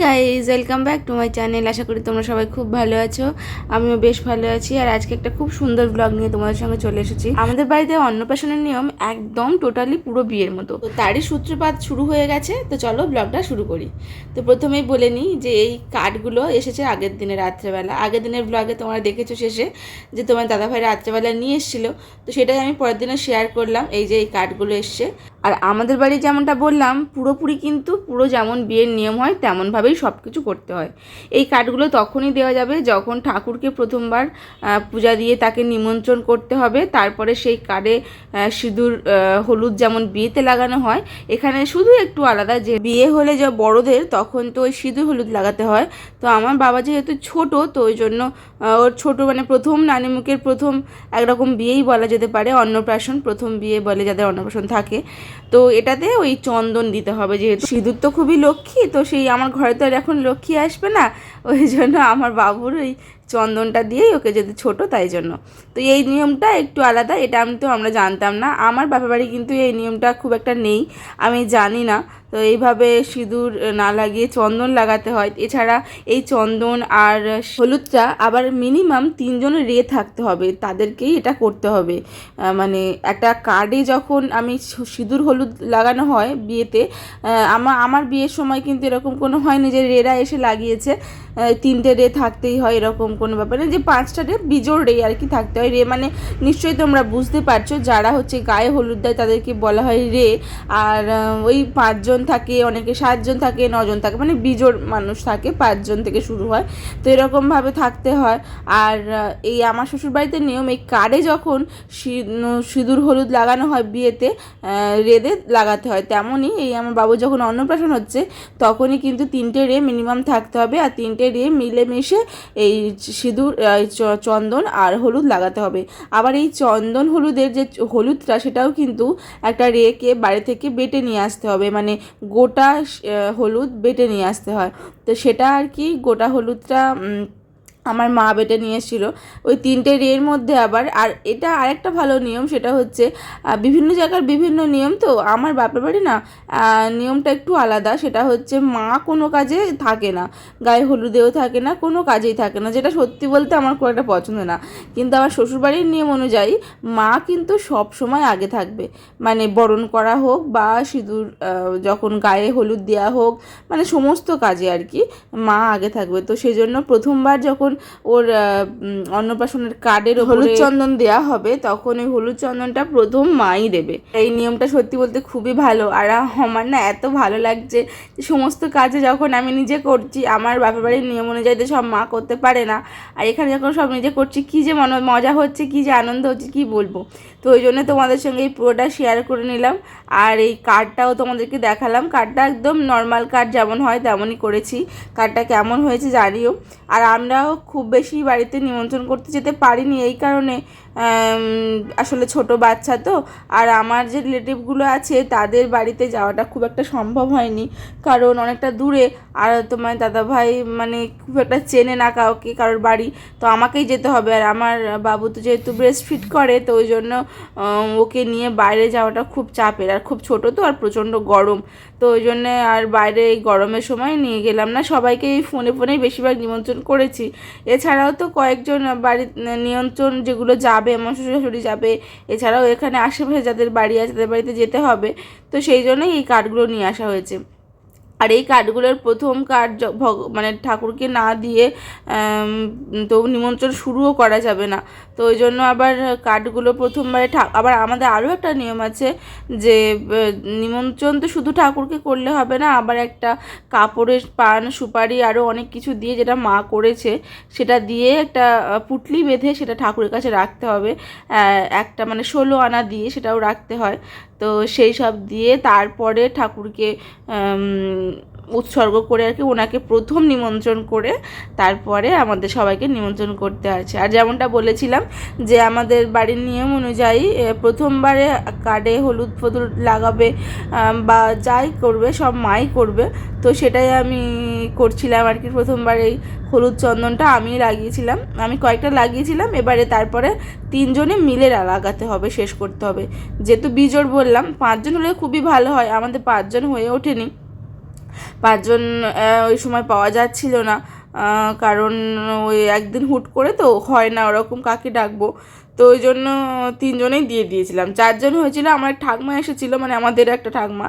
Guys, welcome back to my channel. আশা করি তোমরা সবাই খুব ভালো আছো। আমিও বেশ ভালো আছি। আর আজকে একটা খুব সুন্দর ব্লগ নিয়ে তোমাদের সঙ্গে চলে এসেছি। আমাদের বাড়িতে অন্নপ্রাশনের নিয়ম একদম টোটালি পুরো বিয়ের মতো, তো তারই সূত্রপাত শুরু হয়ে গেছে। তো চলো ব্লগটা শুরু করি। তো প্রথমেই বলে নিই যে এই কার্ডগুলো এসেছে আগের দিনে রাত্রেবেলা। আগের দিনের ব্লগে তোমরা দেখেছো শেষে যে তোমার দাদাভাই রাত্রেবেলা নিয়ে এসেছিলো, তো সেটাই আমি পরের দিনে শেয়ার করলাম। এই যে এই কার্ডগুলো এসছে। আর আমাদের বাড়ি যেমনটা বললাম পুরোপুরি কিন্তু পুরো যেমন বিয়ের নিয়ম হয় তেমনভাবেই সব কিছু করতে হয়। এই কার্ডগুলো তখনই দেওয়া যাবে যখন ঠাকুরকে প্রথমবার পূজা দিয়ে তাকে নিমন্ত্রণ করতে হবে। তারপরে সেই কার্ডে সিঁদুর হলুদ যেমন বিয়েতে লাগানো হয়, এখানে শুধু একটু আলাদা, যে বিয়ে হলে যে বড়দের তখন তো ওই সিঁদুর হলুদ লাগাতে হয়। তো আমার বাবা যেহেতু ছোট, তো ওই জন্য ওর ছোটো মানে প্রথম নানিমুখের প্রথম একরকম বিয়েই বলা যেতে পারে, অন্নপ্রাশন, প্রথম বিয়ে বলে যাদের অন্নপ্রাশন থাকে। তো এটাতে ওই চন্দন দিতে হবে, যেহেতু সিঁদুর তো খুবই লক্ষ্মী, তো সেই আমার ঘরে তো আর এখন লক্ষ্মী আসবে না, ওই জন্য আমার বাবুর ওই চন্দনটা দিয়েই ওকে, যদি ছোটো তাই জন্য। তো এই নিয়মটা একটু আলাদা, এটা আমরা জানতাম না। আমার বাপের বাড়ি কিন্তু এই নিয়মটা খুব একটা নেই, আমি জানি না। তো এইভাবে সিঁদুর না লাগিয়ে চন্দন লাগাতে হয়। এছাড়া এই চন্দন আর হলুদটা আবার মিনিমাম 3 জনের রে থাকতে হবে, তাদেরকেই এটা করতে হবে। মানে একটা কার্ডে যখন আমি সিঁদুর হলুদ লাগানো হয় বিয়েতে, আমার বিয়ের সময় কিন্তু এরকম কোনো হয়নি যে রেরা এসে লাগিয়েছে। 3টে রে থাকতেই হয় এরকম কোনো ব্যাপার নেই, যে 5টা রে বিজোড় রে আর কি থাকতে হয়। রে মানে নিশ্চয়ই তোমরা বুঝতে পারছো, যারা হচ্ছে গায়ে হলুদ দেয় তাদেরকে বলা হয় রে। আর ওই 5 জন থাকে, অনেকে 7 জন থাকে, 9 জন থাকে, মানে বিজোড় মানুষ থাকে, 5 জন থেকে শুরু হয়। তো এরকমভাবে থাকতে হয়। আর এই আমার শ্বশুরবাড়িতে নিয়ম, এই কার্ডে যখন সিঁদুর হলুদ লাগানো হয় বিয়েতে, রেদে লাগাতে হয়, তেমনই এই আমার বাবু যখন অন্নপ্রাশন হচ্ছে তখনই কিন্তু 3টে রে মিনিমাম থাকতে হবে। আর 3টে রে মিলেমিশে এই সিঁদুর, চন্দন আর হলুদ লাগাতে হবে। আবার এই চন্দন হলুদের যে হলুদটা, সেটাও কিন্তু একটা রেকে বাড়ি থেকে বেটে নিয়ে আসতে হবে, মানে গোটা হলুদ বেটে নিয়ে আসতে হয়। তো সেটা আর কি, গোটা হলুদটা আমার মা বেটে নিয়ে এসেছিল ওই 3টে রের মধ্যে। আবার আর এটা আরেকটা ভালো নিয়ম, সেটা হচ্ছে বিভিন্ন জায়গার বিভিন্ন নিয়ম। তো আমার বাপের বাড়ি না নিয়মটা একটু আলাদা, সেটা হচ্ছে মা কোনো কাজে থাকে না, গায়ে হলুদেও থাকে না, কোনো কাজেই থাকে না, যেটা সত্যি বলতে আমার খুব একটা পছন্দ না। কিন্তু আমার শ্বশুরবাড়ির নিয়ম অনুযায়ী মা কিন্তু সব সময় আগে থাকবে, মানে বরণ করা হোক বা সিঁদুর যখন গায়ে হলুদ দেওয়া হোক, মানে সমস্ত কাজে আর কি মা আগে থাকবে। তো সেই জন্য প্রথমবার যখন ওর অন্নপ্রাশনের কার্ডের হলুদ চন্দন দেওয়া হবে, তখন ওই হলুদ চন্দনটা প্রথম মাই দেবে। এই নিয়মটা সত্যি বলতে খুবই ভালো। আর আমার না এত ভালো লাগছে যে সমস্ত কাজে যখন আমি নিজে করছি, আমার বাপের বাড়ির নিয়ম অনুযায়ী তো সব মা করতে পারে না, আর এখানে যখন সব নিজে করছি, কী যে মজা হচ্ছে, কী যে আনন্দ হচ্ছে, কী বলবো। তো ওই জন্য তোমাদের সঙ্গে এই পুরোটা শেয়ার করে নিলাম। আর এই কার্ডটাও তোমাদেরকে দেখালাম। কার্ডটা একদম নর্মাল কার্ড যেমন হয় তেমনই করেছি। কার্ডটা কেমন হয়েছে জানিও। আর আমরাও খুব বেশি বাড়িতে নিমন্ত্রণ করতে যেতে পারিনি, এই কারণে আসলে ছোট বাচ্চা তো। আর আমার যে রিলেটিভগুলো আছে তাদের বাড়িতে যাওয়াটা খুব একটা সম্ভব হয়নি, কারণ অনেকটা দূরে। আর তোমার দাদাভাই মানে খুব একটা চেনে না কাউকে, কারোর বাড়ি। তো আমাকেই যেতে হবে। আর আমার বাবু তো যেহেতু ব্রেস্ট ফিড করে, তো ওই জন্য ওকে নিয়ে বাইরে যাওয়াটা খুব চাপের। আর খুব ছোট তো, আর প্রচণ্ড গরম, তো ওই জন্যে আর বাইরে এই গরমের সময় নিয়ে গেলাম না। সবাইকে এই ফোনেই বেশিরভাগ নিমন্ত্রণ করেছি। এছাড়াও তো কয়েকজন বাড়ির নিমন্ত্রণ যেগুলো যাবে, আমার শ্বশুর শাশুড়ি যাবে, এছাড়াও এখানে আশেপাশে যাদের বাড়ি আছে তাদের বাড়িতে যেতে হবে। তো সেই জন্যই এই কার্ডগুলো নিয়ে আসা হয়েছে। আর এই কার্ডগুলোর প্রথম কার্ড মানে ঠাকুরকে না দিয়ে তো নিমন্ত্রণ শুরুও করা যাবে না। তো ওই জন্য আবার কার্ডগুলো প্রথমবারে আবার আমাদের আরও একটা নিয়ম আছে, যে নিমন্ত্রণ তো শুধু ঠাকুরকে করলে হবে না, আবার একটা কাপড়ের পান, সুপারি, আরও অনেক কিছু দিয়ে, যেটা মা করেছে সেটা দিয়ে একটা পুটলি বেঁধে সেটা ঠাকুরের কাছে রাখতে হবে। একটা মানে 16 আনা দিয়ে সেটাও রাখতে হয়। তো সেই সব দিয়ে তারপরে ঠাকুরকে উৎসর্গ করে আর কি, ওনাকে প্রথম নিমন্ত্রণ করে তারপরে আমাদের সবাইকে নিমন্ত্রণ করতে আছে। আর যেমনটা বলেছিলাম যে আমাদের বাড়ির নিয়ম অনুযায়ী প্রথমবারে কার্ডে হলুদ ফলুদ লাগাবে বা যাই করবে সব মাই করবে। তো সেটাই আমি করছিলাম আর কি। প্রথমবার এই হলুদ চন্দনটা আমি লাগিয়েছিলাম, আমি কয়েকটা লাগিয়েছিলাম। এবারে তারপরে 3 জনে মিলে লাগাতে হবে, শেষ করতে হবে। যেহেতু বিজোড় বললাম, 5 জন হলে খুবই ভালো হয়, আমাদের 5 জন হয়ে ওঠেনি। 5 জন ওই সময় পাওয়া যাচ্ছিল না, কারণ ওই একদিন হুট করে তো হয় না ওরকম কাকে ডাকবো, তো ওই জন্য 3জনেই দিয়ে দিয়েছিলাম। 4জন হয়েছিল, আমার ঠাকমা এসেছিলো, মানে আমাদের একটা ঠাকমা,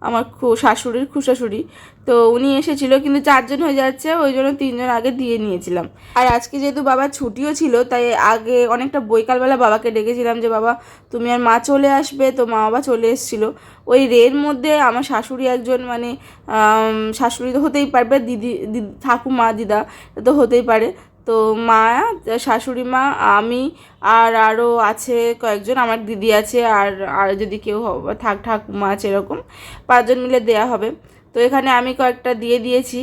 আমার শাশুড়ির খুশাশুড়ি, তো উনি এসেছিল, কিন্তু 4জন হয়ে যাচ্ছে ওই জন্য 3জন আগে দিয়ে নিয়েছিলাম। আর আজকে যেহেতু বাবার ছুটিও ছিল, তাই আগে অনেকটা বৈকালবেলা বাবাকে ডেকেছিলাম যে বাবা তুমি আর মা চলে আসবে, তো মা বাবা চলে এসেছিলো। ওই রের মধ্যে আমার শাশুড়ি একজন, মানে শাশুড়ি তো হতেই পারবে, দিদি ঠাকুমা দিদা তো হতেই পারে, তো মা, শাশুড়ি মা, আমি আর আরও আছে কয়েকজন, আমার দিদি আছে, আর আর যদি কেউ ঠাকুমা আছে, এরকম 5জন মিলে দেয়া হবে। তো এখানে আমি কয়েকটা দিয়ে দিয়েছি।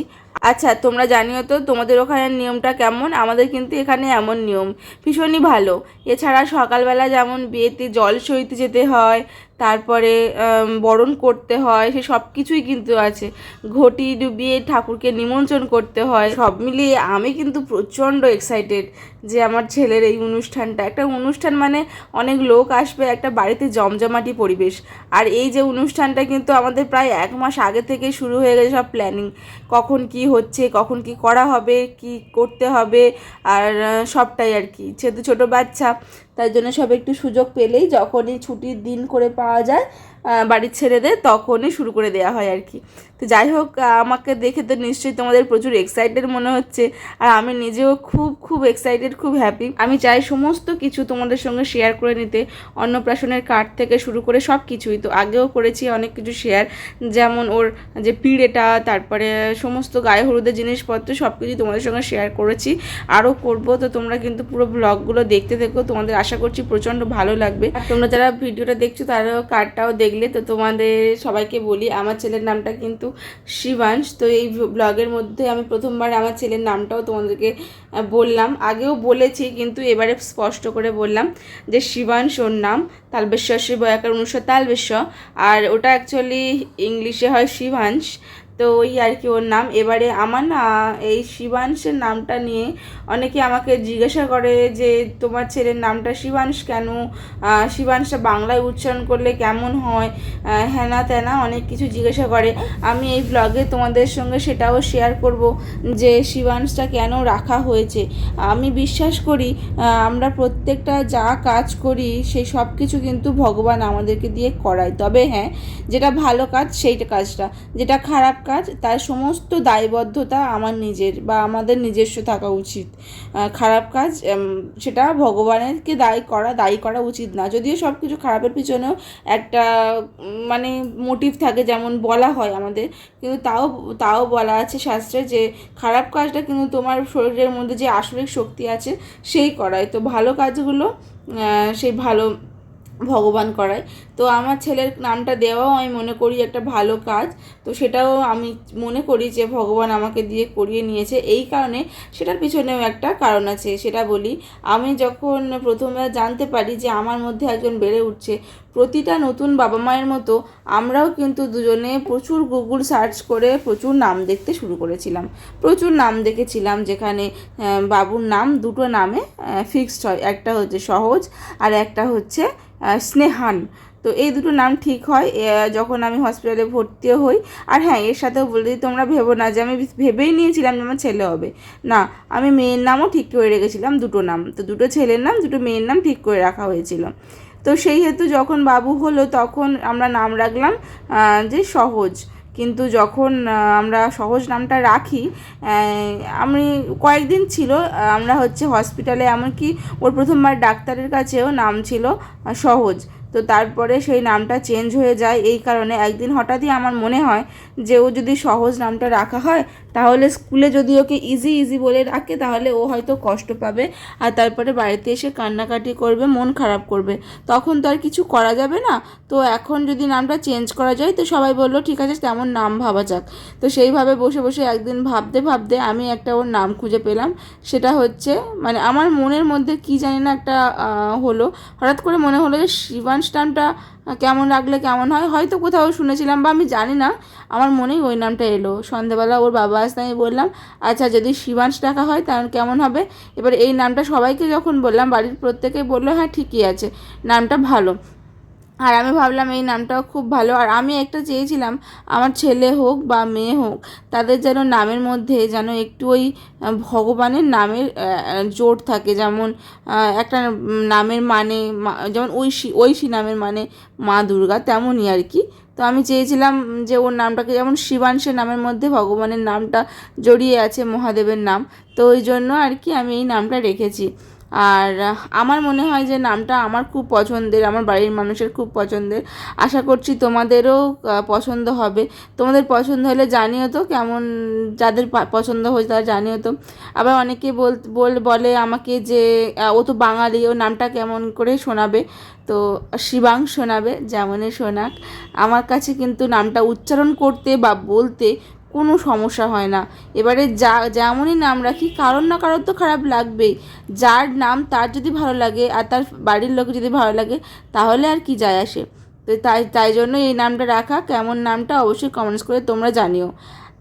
আচ্ছা, তোমরা জানিও তো তোমাদের ওখানে নিয়মটা কেমন। আমাদের কিন্তু এখানে এমন নিয়ম ভীষণই ভালো। এছাড়া সকালবেলা যেমন বিয়েতে জল সইতে যেতে হয়, তারপরে বরণ করতে হয়, সে সব কিছুই কিন্তু আছে। ঘটি ডুবিয়ে ঠাকুরকে নিমন্ত্রণ করতে হয়, সব মিলিয়ে আমি কিন্তু প্রচণ্ড এক্সাইটেড যে আমার ছেলের এই অনুষ্ঠানটা, একটা অনুষ্ঠান মানে অনেক লোক আসবে, একটা বাড়িতে জমজমাটি পরিবেশ। আর এই যে অনুষ্ঠানটা কিন্তু আমাদের প্রায় 1 মাস আগে থেকে শুরু হয়ে গেছে সব প্ল্যানিং, কখন কি হচ্ছে, কখন কি করা হবে, কি করতে হবে, আর সবটাই আর কি। যেহেতু ছোটো বাচ্চা, তার জন্য সব একটু সুযোগ পেলেই, যখনই ছুটির দিন করে পাওয়া যায় বাড়ির ছেলেদের, তখনই শুরু করে দেওয়া হয় আর কি। তো যাই হোক, আমাকে দেখে তো নিশ্চয়ই তোমাদের প্রচুর এক্সাইটেড মনে হচ্ছে, আর আমি নিজেও খুব খুব এক্সাইটেড, খুব হ্যাপি। আমি চাই সমস্ত কিছু তোমাদের সঙ্গে শেয়ার করে নিতে, অন্নপ্রাশনের কার্ড থেকে শুরু করে সব কিছুই। তো আগেও করেছি অনেক কিছু শেয়ার, যেমন ওর যে পিড়েটা, তারপরে সমস্ত গায়ে হলুদের জিনিসপত্র সব কিছুই তোমাদের সঙ্গে শেয়ার করেছি, আরও করব। তো তোমরা কিন্তু পুরো ব্লগগুলো দেখতে থেকো, তোমাদের আশা করছি প্রচণ্ড ভালো লাগবে। আর তোমরা যারা ভিডিওটা দেখছো তারাও কার্ডটাও দেখলে। তো তোমাদের সবাইকে বলি, আমার ছেলের নামটা কিন্তু শিবাংশ। তো এই ব্লগের মধ্যে আমি প্রথমবার আমার ছেলের নামটাও তোমাদেরকে বললাম, আগেও বলেছি কিন্তু এবারে স্পষ্ট করে বললাম যে শিবাংশ ওর নাম, তালবেশ্বর শিব একার অনুসার তালবেশ্বর, আর ওটা অ্যাকচুয়ালি ইংলিশে হয় শিবাংশ। তো ওই আর কি ওর নাম। এবারে আমার না এই শিবাংশের নামটা নিয়ে অনেকে আমাকে জিজ্ঞাসা করে যে তোমার ছেলের নামটা শিবাংশ কেন, শিবাংশটা বাংলায় উচ্চারণ করলে কেমন হয়, হ্যানা ত্যানা অনেক কিছু জিজ্ঞাসা করে। আমি এই ব্লগে তোমাদের সঙ্গে সেটাও শেয়ার করব যে শিবাংশটা কেন রাখা হয়েছে। আমি বিশ্বাস করি আমরা প্রত্যেকটা যা কাজ করি সেই সব কিছু কিন্তু ভগবান আমাদেরকে দিয়ে করায়। তবে হ্যাঁ, যেটা ভালো কাজ সেই কাজটা, যেটা খারাপ কাজ তার সমস্ত দায়বদ্ধতা আমার নিজের বা আমাদের নিজস্ব থাকা উচিত। খারাপ কাজ সেটা ভগবানেরকে দায়ী করা উচিত না। যদিও সব কিছু খারাপের পিছনেও একটা মানে মোটিভ থাকে, যেমন বলা হয় আমাদের, কিন্তু তাও বলা আছে শাস্ত্রে যে খারাপ কাজটা কিন্তু তোমার শরীরের মধ্যে যে আসরিক শক্তি আছে সেই করায়। তো ভালো কাজগুলো সেই ভালো ভগবান করায়। তো আমার ছেলের নামটা দেওয়াও আমি মনে করি একটা ভালো কাজ। তো সেটাও আমি মনে করি যে ভগবান আমাকে দিয়ে করিয়ে নিয়েছে, এই কারণে সেটার পিছনেও একটা কারণ আছে। সেটা বলি, আমি যখন প্রথমবার জানতে পারি যে আমার মধ্যে একজন বেড়ে উঠছে, প্রতিটা নতুন বাবা মায়ের মতো আমরাও কিন্তু দুজনে প্রচুর গুগল সার্চ করে প্রচুর নাম দেখতে শুরু করেছিলাম, প্রচুর নাম দেখেছিলাম, যেখানে বাবুর নাম দুটো নামে ফিক্সড হয়, একটা হচ্ছে সহজ আর একটা হচ্ছে স্নেহান। তো এই দুটো নাম ঠিক হয় যখন আমি হসপিটালে ভর্তিও হই। আর হ্যাঁ, এর সাথেও বলে দিই, তোমরা ভেবো না যে আমি ভেবেই নিয়েছিলাম যে আমার ছেলে হবে, না, আমি মেয়ের নামও ঠিক করে রেখেছিলাম, দুটো নাম, তো দুটো ছেলের নাম দুটো মেয়ের নাম ঠিক করে রাখা হয়েছিল। তো সেই হেতু যখন বাবু হলো তখন আমরা নাম রাখলাম যে সহজ। কিন্তু যখন আমরা সহজ নামটা রাখি, আমি কয়েকদিন ছিল আমরা হচ্ছে হসপিটালে, এমনকি ওর প্রথমবার ডাক্তারের কাছেও নাম ছিল সহজ। তো তারপরে সেই নামটা চেঞ্জ হয়ে যায়। এই কারণে একদিন হঠাৎই আমার মনে হয় যে ও যদি সহজ নামটা রাখা হয়, তাহলে স্কুলে যদি ওকে ইজি বলে রাখে তাহলে ও হয়তো কষ্ট পাবে, আর তারপরে বাড়িতে এসে কান্নাকাটি করবে, মন খারাপ করবে, তখন তো আর কিছু করা যাবে না। তো এখন যদি নামটা চেঞ্জ করা যায়, তো সবাই বললো ঠিক আছে তেমন নাম ভাবা যাক। তো সেইভাবে বসে বসে একদিন ভাবতে আমি একটা ওর নাম খুঁজে পেলাম। সেটা হচ্ছে, মানে আমার মনের মধ্যে কি জানি না একটা হলো, হঠাৎ করে মনে হলো যে শিবাংশ নামটা কেমন রাখলে কেমন হয়, হয়তো কোথাও শুনেছিলাম বা আমি জানি না, আমার মনেই ওই নামটা এলো। সন্ধ্যাবেলা ওর বাবা আসতে আমি বললাম আচ্ছা যদি শিবাংশ রাখা হয় তাহলে কেমন হবে। এবার এই নামটা সবাইকে যখন বললাম, বাড়ির প্রত্যেকে বললো হ্যাঁ ঠিকই আছে, নামটা ভালো। আর আমি ভাবলাম এই নামটাও খুব ভালো। আর আমি একটা চেয়েছিলাম আমার ছেলে হোক বা মেয়ে হোক, তাদের যেন নামের মধ্যে যেন একটু ওই ভগবানের নামের জোর থাকে। যেমন একটা নামের মানে যেমন ঐশী, ঐশী নামের মানে মা দুর্গা, তেমনই আর কি। তো আমি চেয়েছিলাম যে ওর নামটাকে, যেমন শিবাংশের নামের মধ্যে ভগবানের নামটা জড়িয়ে আছে, মহাদেবের নাম। তো ওই জন্য আর কি আমি এই নামটা রেখেছি। আর আমার মনে হয় যে নামটা আমার খুব পছন্দের, আমার বাড়ির মানুষের খুব পছন্দের। আশা করছি তোমাদেরও পছন্দ হবে। তোমাদের পছন্দ হলে জানিও তো, কেমন যাদের পছন্দ হয়েছে তারা জানিও তো। আবার অনেকে বলে আমাকে যে ও তো বাঙালি, ও নামটা কেমন করে শোনাবে। তো শিবাং শোনাবে, যেমনই শোনাক। আমার কাছে কিন্তু নামটা উচ্চারণ করতে বা বলতে কোনো সমস্যা হয় না। এবারে যেমনই নাম রাখি, কারোর না কারোর তো খারাপ লাগবেই। যার নাম তার যদি ভালো লাগে আর তার বাড়ির লোক যদি ভালো লাগে, তাহলে আর কি যায় আসে। তো তাই জন্য এই নামটা রাখা। কেমন নামটা অবশ্যই কমেন্টস করে তোমরা জানিও।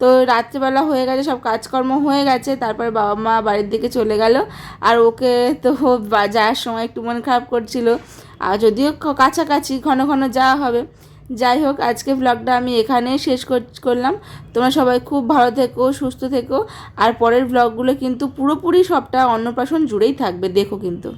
তো রাত্রেবেলা হয়ে গেছে, সব কাজকর্ম হয়ে গেছে, তারপরে বাবা মা বাড়ির দিকে চলে গেল। আর ওকে তো যাওয়ার সময় একটু মন খারাপ করছিল, আর যদিও কাছাকাছি ঘন ঘন যাওয়া হবে। যাই হোক, আজকে ব্লগটা আমি এখানেই শেষ করলাম। তোমরা সবাই খুব ভালো থেকো, সুস্থ থেকো। আর পরের ব্লগগুলো কিন্তু পুরোপুরি সবটা অন্নপ্রাশন জুড়েই থাকবে, দেখো কিন্তু।